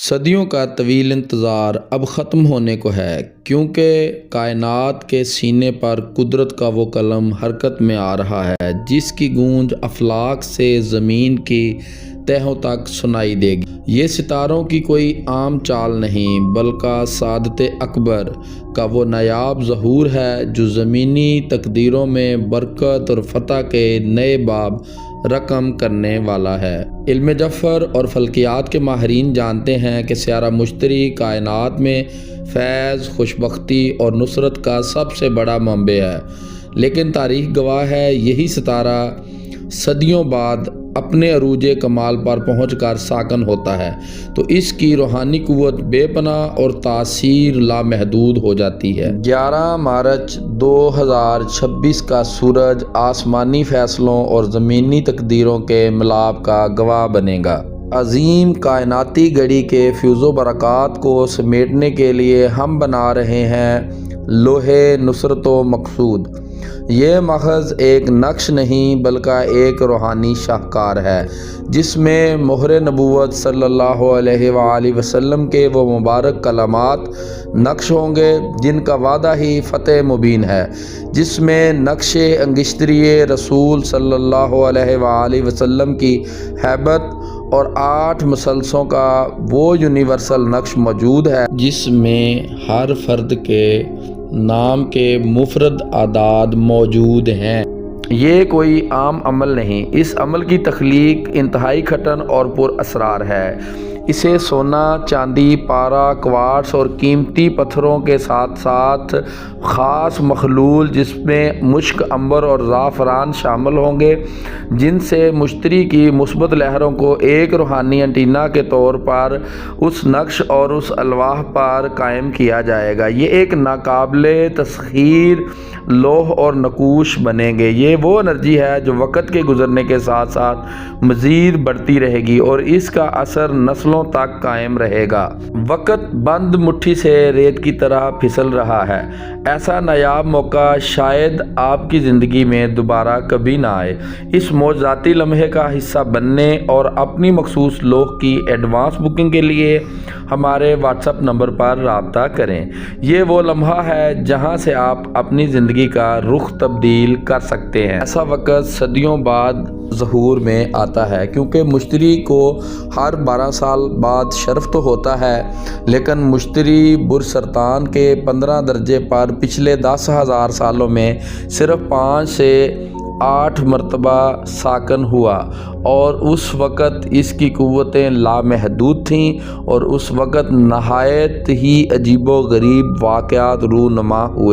صدیوں کا طویل انتظار اب ختم ہونے کو ہے، کیونکہ کائنات کے سینے پر قدرت کا وہ قلم حرکت میں آ رہا ہے جس کی گونج افلاک سے زمین کی تہوں تک سنائی دے گی۔ یہ ستاروں کی کوئی عام چال نہیں، بلکہ سعادت اکبر کا وہ نایاب ظہور ہے جو زمینی تقدیروں میں برکت اور فتح کے نئے باب رقم کرنے والا ہے۔ علم جفر اور فلکیات کے ماہرین جانتے ہیں کہ سیارہ مشتری کائنات میں فیض، خوشبختی اور نصرت کا سب سے بڑا منبع ہے، لیکن تاریخ گواہ ہے یہی ستارہ صدیوں بعد اپنے عروج کمال پر پہنچ کر ساکن ہوتا ہے تو اس کی روحانی قوت بے پناہ اور تاثیر لامحدود ہو جاتی ہے۔ 11 مارچ 2026 کا سورج آسمانی فیصلوں اور زمینی تقدیروں کے ملاپ کا گواہ بنے گا۔ عظیم کائناتی گھڑی کے فیض و برکات کو سمیٹنے کے لیے ہم بنا رہے ہیں لوحِ نصرت و مقصود۔ یہ محض ایک نقش نہیں بلکہ ایک روحانی شاہکار ہے جس میں مہر نبوت صلی اللہ علیہ وآلہ وسلم کے وہ مبارک کلمات نقش ہوں گے جن کا وعدہ ہی فتح مبین ہے، جس میں نقش انگشتری رسول صلی اللہ علیہ وآلہ وسلم کی ہیبت اور 8 مثلثوں کا وہ یونیورسل نقش موجود ہے جس میں ہر فرد کے نام کے مفرد اعداد موجود ہیں۔ یہ کوئی عام عمل نہیں، اس عمل کی تخلیق انتہائی کھٹن اور پر اسرار ہے۔ اسے سونا، چاندی، پارا، کوارٹز اور قیمتی پتھروں کے ساتھ ساتھ خاص مخلوط جس میں مشک، عنبر اور زعفران شامل ہوں گے، جن سے مشتری کی مثبت لہروں کو ایک روحانی اینٹینا کے طور پر اس نقش اور اس الواح پر قائم کیا جائے گا۔ یہ ایک ناقابل تسخیر لوح اور نقوش بنیں گے۔ یہ وہ انرجی ہے جو وقت کے گزرنے کے ساتھ ساتھ مزید بڑھتی رہے گی اور اس کا اثر نسلوں تک قائم رہے گا۔ وقت بند مٹھی سے ریت کی طرح پھسل رہا ہے۔ ایسا نایاب موقع شاید آپ کی زندگی میں دوبارہ کبھی نہ آئے۔ اس معجزاتی لمحے کا حصہ بننے اور اپنی مخصوص لوح کی ایڈوانس بکنگ کے لیے ہمارے واٹس ایپ نمبر پر رابطہ کریں۔ یہ وہ لمحہ ہے جہاں سے آپ اپنی زندگی کا رخ تبدیل کر سکتے ہیں۔ ایسا وقت صدیوں بعد ظہور میں آتا ہے، کیونکہ مشتری کو ہر 12 سال بعد شرف تو ہوتا ہے، لیکن مشتری برسرطان کے 15 درجے پر پچھلے 10,000 سالوں میں صرف 5 سے 8 مرتبہ ساکن ہوا، اور اس وقت اس کی قوتیں لامحدود تھیں اور اس وقت نہایت ہی عجیب و غریب واقعات رونما ہوئے۔